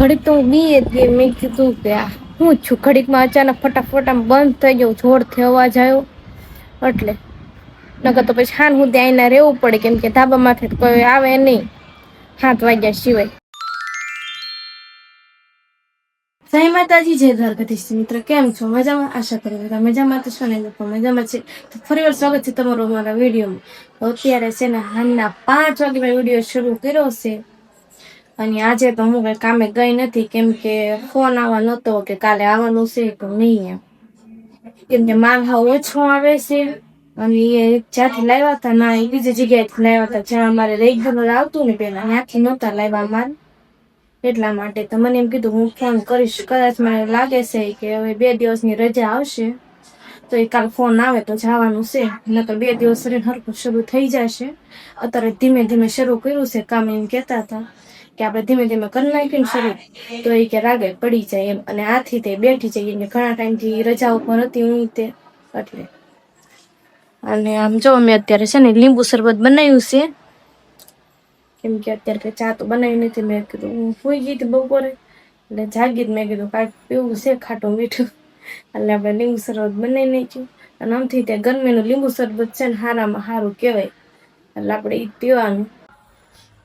ઘડીક તો હું બી જ ગઈ. મેં કીધું કે આ હું છું. ઘડીકમાં અચાનક ફટાફટ આમ બંધ થઈ ગયું, જોરથી અવાજ આવ્યો એટલે. નકર તો પછી હાન હું ત્યાં આવીને રહેવું પડે, કેમ કે ધાબા માથે કોઈ આવે નહીં 7 વાગ્યા સિવાય. જય માતાજી, જય દ્વારકાધીશ. મિત્ર કેમ છો? મજામાં? આશા કરું બધા મજામાં તો છો ને, લોકો મજામાં છે. તો ફરી વાર સ્વાગત છે તમારું અમારા વિડીયોમાં. અત્યારે છે ને હાલના 5 વાગે મેં વિડીયો શરૂ કર્યો છે. અને આજે તો હું કઈ કામે ગઈ નથી, કેમ કે ફોન આવવા નતો કે કાલે આવવાનું છે તો નહીં એમ. કેમ કે માલ હાવ ઓછો આવે છે. અને એ જ્યાંથી લાવ્યા હતા ના, એ બીજી જગ્યાએથી લાવ્યા હતા જ્યાં અમારે રેગ્યુલર આવતું ને પેલા, ત્યાંથી નહોતા લાવ્યા માલ. એટલા માટે તો મને એમ કીધું હું ફોન કરીશ. કદાચ મને લાગે છે કે હવે 2 દિવસની રજા આવશે તો એ કાલ ફોન આવે તો જવાનું છે, નકર 2 દિવસ હરખું શરૂ થઈ જશે. અત્યારે ધીમે ધીમે શરૂ કર્યું છે કામ. એમ કહેતા હતા કે આપણે ધીમે ધીમે કરી નાખીને શરૂ તો એ કે રાગે પડી જાય એમ. અને આથી તે બેઠી જાય, ઘણા ટાઈમથી રજા ઉપર હતી હું તે એટલે. અને આમ જો મેં અત્યારે છે ને લીંબુ શરબત બનાવ્યું છે, કેમ કે અત્યારે કઈ ચા તો બનાવી નથી. મેં કીધું હું સુઈ ગઈ હતી બપોરે એટલે જાગી જ. મેં કીધું કાંઈક પીવું છે ખાટું મીઠું, એટલે આપણે લીંબુ શરબત બનાવી નાખ્યું. અને આમથી ત્યાં ગરમીનું લીંબુ શરબત છે ને સારામાં સારું કહેવાય, એટલે આપણે એ પીવાનું.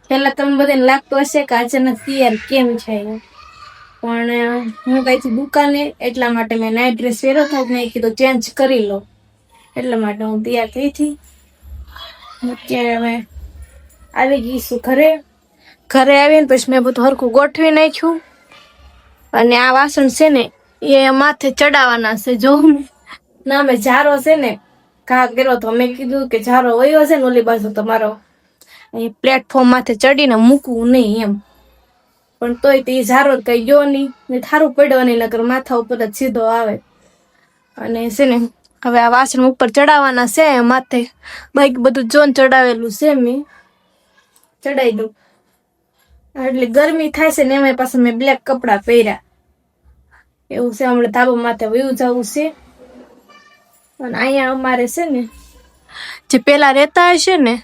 પેલા તમને બધાને લાગતું હશે કે અચાનક તૈયાર કેમ છે, પણ હું કઈ થી દુકાને એટલા માટે મેં નાઇટ ડ્રેસ પહેર્યો હતો. મેં કીધું ચેન્જ કરી લો, એટલા માટે હું તૈયાર થઈ હતી. અત્યારે હવે આવી ગઈશું ઘરે. ઘરે આવીને પછી મેં બધું હરખું ગોઠવી નાખ્યું. અને આ વાસણ છે ને એ માથે ચડાવવાના છે. જો ના મેં જારો છે ને ઘા કર્યો તો, મેં કીધું કે જારો વયો છે ને ઓલી બાજુ તમારો પ્લેટફોર્મ માથે ચડીને મૂકવું નહીં એમ. પણ તોય તે જારો કઈ ગયો નહીં, થારું પડ્યો નહીં, નકર માથા ઉપર જ સીધો આવે. અને છે ને હવે આ વાસણ ઉપર ચડાવવાના છે માથે. બાઈક બધું જોન ચડાવેલું છે, મેં ચડાવી દઉં. એટલે ગરમી થાય છે ને એમાં પાછું મેં બ્લેક કપડાં પહેર્યા એવું છે. હમણાં ધાબા માથે વયું જવું છે. અને અહીંયા અમારે છે ને જે પેલા રહેતા હશે ને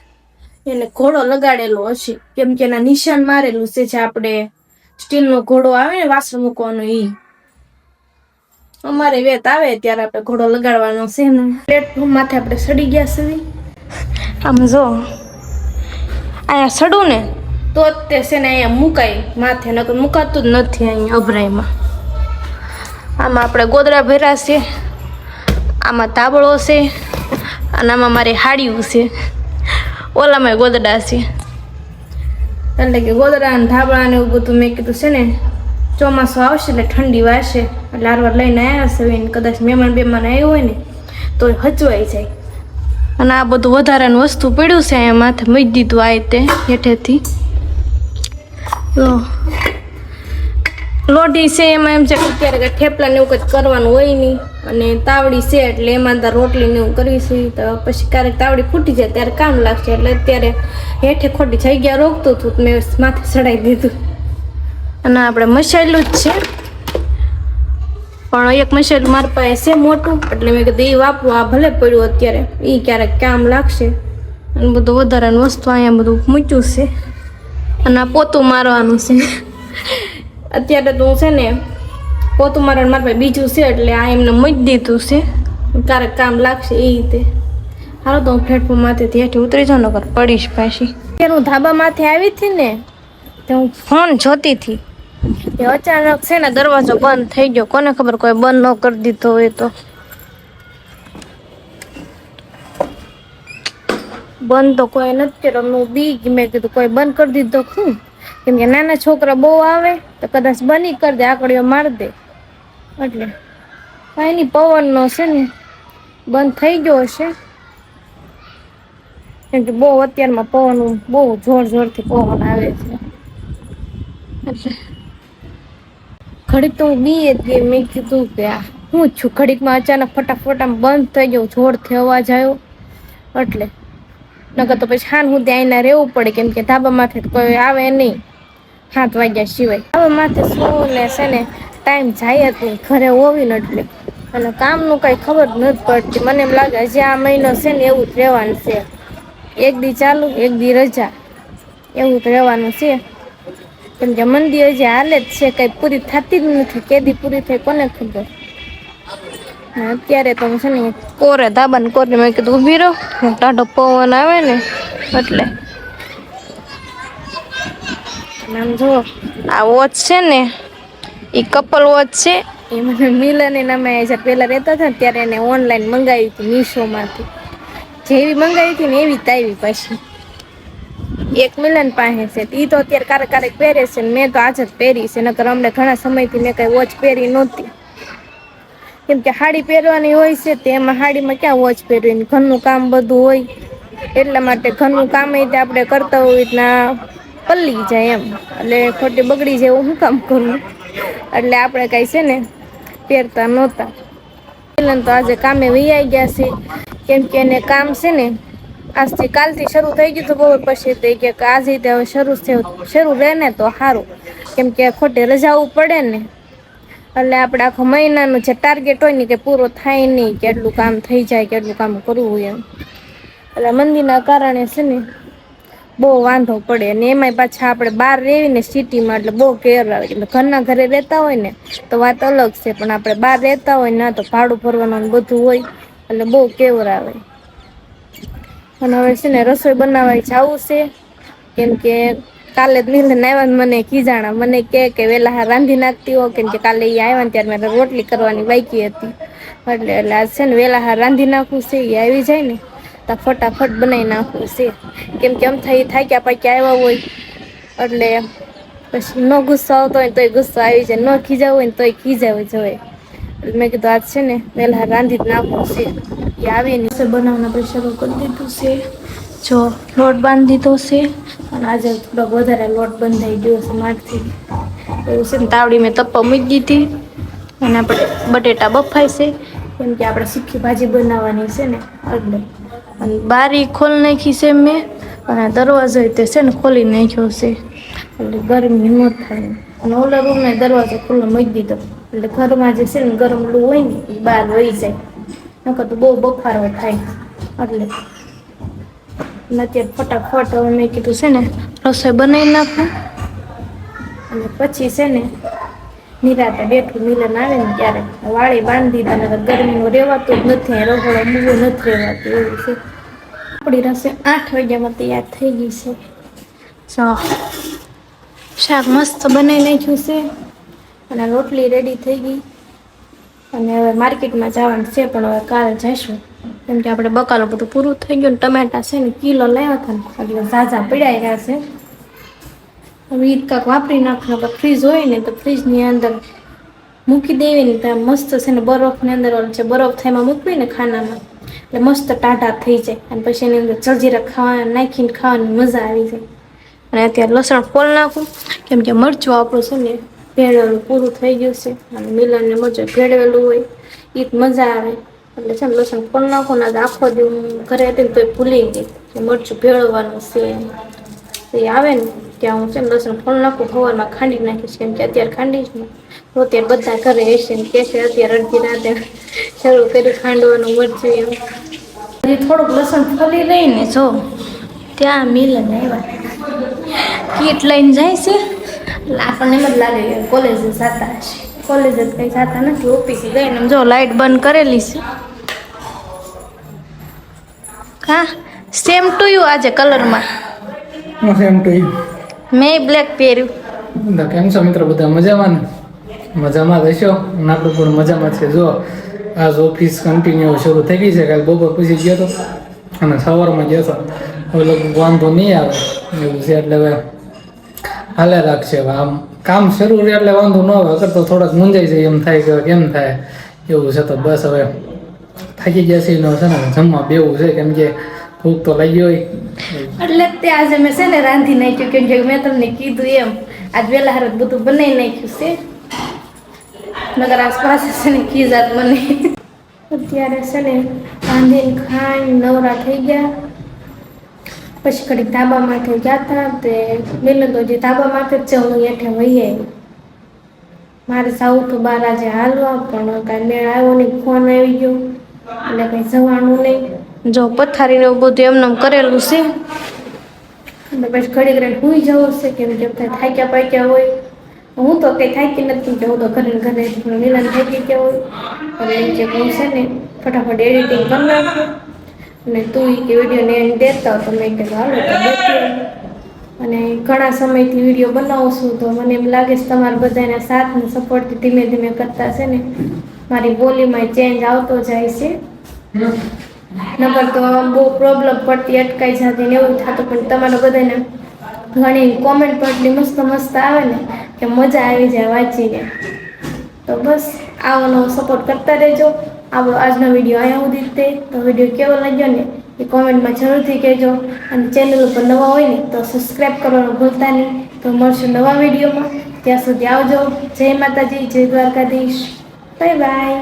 એને ઘોડો લગાડેલો હશે, કેમ કે એના નિશાન મારેલું છે. જે આપણે સ્ટીલનો ઘોડો આવે ને વાસણ મૂકવાનો, ઈ અમારે વેત આવે ત્યારે આપણે ઘોડો લગાડવાનો છે ને. પ્લેટફોર્મ માથે આપણે ચડી ગયા છે. આમ જો અહીંયા ચડું ને તો તે છે ને અહીંયા મુકાય માથે, નકર મુકાતું જ નથી અહીંયા અભરાઈમાં. આમાં આપણે ગોદડા ભર્યા છે, આમાં તાબળો છે, અને આમાં મારી હાડીયું છે, ઓલામાં ગોદડા છે. એટલે કે ગોદડા અને ધાબળા ને એવું બધું મેં કીધું છે ને ચોમાસું આવશે એટલે ઠંડી વાશે એટલે આરવાર લઈને આવ્યા છે. કદાચ મહેમાન આવ્યું હોય ને તો હચવાઈ જાય. અને આ બધું વધારાનું વસ્તુ પડ્યું છે અહીંયા માથે મૂકી દીધું આ રીતે હેઠેથી. લોઢી છે એમાં એમ છે કે અત્યારે કંઈ થેપલા ને એવું કંઈ કરવાનું હોય નહીં. અને તાવડી છે એટલે એમાં તાર રોટલી ને એવું કરીશું તો પછી ક્યારેક તાવડી ફૂટી જાય ત્યારે કામ લાગશે. એટલે અત્યારે હેઠે ખોટી જગ્યા રોકતું હતું મેં માથે ચડાવી દીધું. અને આપણે મસાયેલું જ છે, પણ એક મસાયેલું મારી પાસે છે મોટું, એટલે મેં કીધું એ વાપરું. આ ભલે પડ્યું અત્યારે, એ ક્યારેક કામ લાગશે. અને બધું વધારાનું વસ્તુ અહીંયા બધું મૂક્યું છે. અને આ પોતું મારવાનું છે. અત્યારે તો હું છે ને પોતું મારવાનું મારા પાસે બીજું છે એટલે આ એમને મૂકી દીધું છે, ક્યારેક કામ લાગશે એ રીતે. હાલો તો હું પ્લેટફોર્મ માથેથી હેઠે ઉતરી જાઉં, નકર પડીશ પાછી. અત્યારે હું ધાબા માથે આવી હતી ને તો હું ફોન જોતી હતી, એ અચાનક છે ને દરવાજો બંધ થઈ ગયો. કોને ખબર કોઈ બંધ ન કરી દીધો હોય તો. બંધ તો કોઈ નથી કર્યો. હું બી મેં કીધું કોઈ બંધ કરી દીધો શું, કેમ કે નાના છોકરા બહુ આવે તો કદાચ બની કરી દે, આકડીઓ મારી દે. એટલે કાંઈ નહીં, પવનનો છે ને બંધ થઈ ગયો હશે, કેમ કે બહુ અત્યારમાં પવન બહુ જોરથી પવન આવે છે. એટલે ઘડીક તો હું બી જ ગઈ. મેં કીધું કે આ હું છું. ઘડીકમાં અચાનક ફટાફટ આમ બંધ થઈ ગયું, જોરથી અવાજ આવ્યો એટલે. નકર તો પછી હાન હું ત્યાં આવીને રહેવું પડે, કેમ કે ધાબા માથે કોઈ આવે નહીં 7 વાગ્યા સિવાય. ધાબા માથે શું ને છે ને ટાઈમ જાય જ નહીં ઘરે હોવી ને એટલે. અને કામનું કાંઈ ખબર નથી પડતી. મને એમ લાગે હજી આ મહિનો છે ને એવું જ રહેવાનું છે. એક દી ચાલુ એક દી રજા એવું જ રહેવાનું છે. કેમ કે મંદી હજી હાલે જ છે, કઈ પૂરી થતી જ નથી, કેદી પૂરી થઈ કોને ખબર. અત્યારે તો છે ને કોરે ધાબા ને કોરે મેં કીધું ઊભી રહો, ટાઢો પવન આવે ને એટલે. આમ જો આ વોચ છે ને ઈ કપલ વોચ છે. એ મને મિલન નામે પેલા રેતા હતા ને ત્યારે એને ઓનલાઈન મંગાવી હતી મીશો માંથી. જેવી મંગાવી હતી ને એવી જ આવી પાછી. એક મિલન પાસે છે, ઈ તો અત્યારે ક્યારેક પહેરે છે ને મેં તો આજ જ પહેરી છે, નકર અમને ઘણા સમયથી મેં કઈ વોચ પહેરી નહોતી. કેમ કે હાડી પહેરવાની હોય છે, તે એમાં હાડીમાં ક્યાં વોચ પહેરવી, ઘરનું કામ બધું હોય. એટલા માટે ઘરનું કામ એ આપડે કરતા હોય રીતના પલ્લી જાય એમ, એટલે ખોટી બગડી જાય હું કામ કરું. એટલે આપડે કઈ છે ને પહેરતા નહોતા. મિલન તો આજે કામે વૈયા ગયા છે, કેમ કે એને કામ છે ને આજથી કાલ થી શરૂ થઈ ગયું તો બપોર પછી કે આજ રીતે હવે શરૂ રહે ને તો સારું. કેમ કે ખોટી રજાઓ પડે ને એટલે આપડે આખો મહિનાનું જે ટાર્ગેટ હોય ને કે પૂરો થાય નહી, કેટલું કામ થઈ જાય, કેટલું કામ કરવું હોય એમ. એટલે મંદી ના કારણે છે ને બહુ વાંધો પડે ને, એમાંય પાછા આપડે બહાર રેવી ને સિટીમાં એટલે બહુ કેર આવે. ઘરના ઘરે રેતા હોય ને તો વાત અલગ છે, પણ આપડે બહાર રેતા હોય ના તો ભાડું ભરવાનું બધું હોય એટલે બહુ કેવર આવે. અને હવે છે ને રસોઈ બનાવાય જાવું છે, કેમ કે કાલે જ મિલન આવ્યા મને ખીજાણા, મને કે વેલા હા રાંધી નાખતી હો, કેમ કે કાલે ઈ આવ્યા ત્યારે મારે રોટલી કરવાની બાકી હતી. એટલે આ છે ને વેલા હાર રાંધી નાખવું છે, એ આવી જાય ને તો ફટાફટ બનાવી નાખવું છે, કેમ કે એમ થાક્યા પાક્યા આવ્યા હોય એટલે પછી ન ગુસ્સો આવતો હોય તોય ગુસ્સો આવી જાય, ન ખીજાવું હોય ને તોય ખીજાવું જવાય. મેં કીધું આજ છે ને વેલા રાંધી જ નાખવું છે. એ આવી ને બનાવવાનું આપણે શરૂ કરી દીધું છે. જો લોટ બાંધી દીધો છે, અને આજે થોડોક વધારે લોટ બંધાઈ ગયો છે મારથી. એવું છે ને તાવડી મેં તપ્પા મૂકી દીધી, અને આપણે બટેટા બફાય છે, કેમ કે આપણે સુકી ભાજી બનાવવાની છે ને એટલે. અને બારી ખોલ નાખી છે મેં, અને દરવાજો તે છે ને ખોલી નાખ્યો છે. એટલે ગરમી ન થાય, અને ઓલા રૂમ ના દરવાજો ખુલ્લો મૂકી દીધો. એટલે ઘરમાં જે છે ને ગરમ લુ હોય ને એ બહાર વહી જાય, નકર તો બહુ બફારો થાય એટલે. અત્યારે ફટાફટ મેં કીધું છે ને રસોઈ બનાવી નાખું, અને પછી છે ને નિરાતે બેઠું મિલન આવે ને ત્યારે વાળી બાંધી દીધા, નકર ગરમીમાં રેવાતું જ નથી, રસોડો મૂવો નથી રેવાતું એવું છે. આપણી રસોઈ 8 વાગ્યામાં તૈયાર થઈ ગઈ છે. શાક મસ્ત બનાવી નાખ્યું છે, અને રોટલી રેડી થઈ ગઈ. અને હવે માર્કેટમાં જવાનું છે, પણ હવે કાલે જઈશું, કેમ કે આપણે બકાલું બધું પૂરું થઈ ગયું ને. ટમેટા છે ને કિલો લાવ્યા હતા ને એટલે ઝાઝા પડ્યા રહ્યા છે. હવે ઈ કાક વાપરી નાખવા, ફ્રીજ હોય ને તો ફ્રીજ ની અંદર મૂકી દેવી ને તો મસ્ત છે ને બરફ ની અંદર બરફ થાયમાં મૂકવી ને ખાનામાં એટલે મસ્ત ટાઢા થઈ જાય, અને પછી એની અંદર જલજીરા ખાવા નાખીને ખાવાની મજા આવી જાય. અને અત્યારે લસણ ફોલ નાખું, કેમ કે મરચું આપણું છે ને ભેળવેલું પૂરું થઈ ગયું છે, અને મિલન ને મરચું ભેળવેલું હોય ઈ જ મજા આવે. એટલે છે ને લસણ ફોલ નાખું ને આખો દી ઘરે હતી ને તોય ભૂલી ગઈ મરચું ભેળવવાનું છે. એ આવે ને ત્યાં હું છે ને લસણ ફોલ નાખું, સવારમાં ખાંડી નાખીશ, કેમ કે અત્યારે ખાંડીશ ને તો અત્યારે બધા ઘરે હશે ને કેશે અત્યારે અડધી રાતે શરૂ કર્યું ખાંડવાનું મરચું એમ. હજી થોડુંક લસણ ફોલી લઈ ને જો ત્યાં મિલન આવ્યા, કીટ લઈને જાય છે. એટલે આપણને એમ જ લાગે કે કોલેજ જતા હશે, કોલેજ જ કઈ જતા નથી, ઓફિસ ગઈને જો લાઈટ બંધ કરેલી છે. હા સેમ ટુ યુ આજે કલરમાં. Same to you. મેં બ્લેક પહેર્યું. કેમ છો મિત્રો, બધા મજામાં ને? મજામાં રહેશો, આપણે પણ મજામાં છે. જો આજ ઓફિસ કન્ટિન્યુ શરૂ થઈ ગઈ છે, કાલે બપોર પછી ગયો હતો અને સવારમાં ગયો હતો. હવે લગભગ વાંધો નહીં આવે એવું છે, એટલે હવે હાલે રાખશે. આમ કામ શરૂ રહે એટલે વાંધો ન આવે, અગર તો થોડાક મૂંઝાઈ જાય એમ થાય કે કેમ થાય એવું છે. તો બસ હવે થાકી ગયા છે ને જમવા બેવું છે, કેમ કે ભૂખ તો લાગી હોય. એટલે તે આજે મેં છે ને રાંધી નાખ્યું, કેમ કે મેં તમને કીધું એમ આજ વેલા હાર બધું બનાવી નાખ્યું છે, નગર આસપાસ છે ને ખીજાત મને. અત્યારે છે ને રાંધીને ખાઈને નવરા થઈ ગયા, પછી ઘડીક ધાબા માટે ગયા હતા. તે મિલન તો જે ધાબા માટે જ છે, હું હેઠે વહી આવી. મારે સાઉથ તો બાર આજે હાલવા, પણ કાંઈ મેળ આવ્યો નહીં, ફોન આવી ગયો એટલે કંઈ જવાનું નહીં. જો પથારીને એવું બધું એમને કરેલું છે, તો પછી ઘડી ઘડી હુઈ જવું છે કેમ કે બધા થાક્યા પાક્યા હોય. હું તો કંઈ થાકી નથી કે હું તો ઘરે ને ઘરે પણ મિલન થાકી ગયા હોય અને એમ કે હું છે ને ફટાફટ એડિટિંગ કરી નાખું અને તું કે વિડીયોને એન્ડ દેતા તો મેં કીધું હાલો તો દેતી. અને ઘણા સમયથી વિડીયો બનાવું છું તો મને એમ લાગે છે તમારા બધાના સાથ અને સપોર્ટથી ધીમે ધીમે કરતા છે ને મારી બોલીમાં ચેન્જ આવતો જાય છે. નકર તો બહુ પ્રોબ્લેમ પડતી, અટકાઈ જતી ને એવું થતું, પણ તમારા બધાને ઘણી કોમેન્ટ પણ એટલી મસ્ત મસ્ત આવે ને કે મજા આવી જાય વાંચીને. તો બસ આવો નવો સપોર્ટ કરતા રહેજો. આપણો આજનો વિડીયો અહીંયા સુધી જ તે. તો વિડીયો કેવો લાગ્યો ને એ કોમેન્ટમાં જરૂરથી કહેજો અને ચેનલ ઉપર નવા હોય ને તો સબસ્ક્રાઈબ કરવાનું ભૂલતા નહીં. તો મળશું નવા વિડીયોમાં. ત્યાં સુધી આવજો. જય માતાજી, જય દ્વારકાધીશ. Bye bye.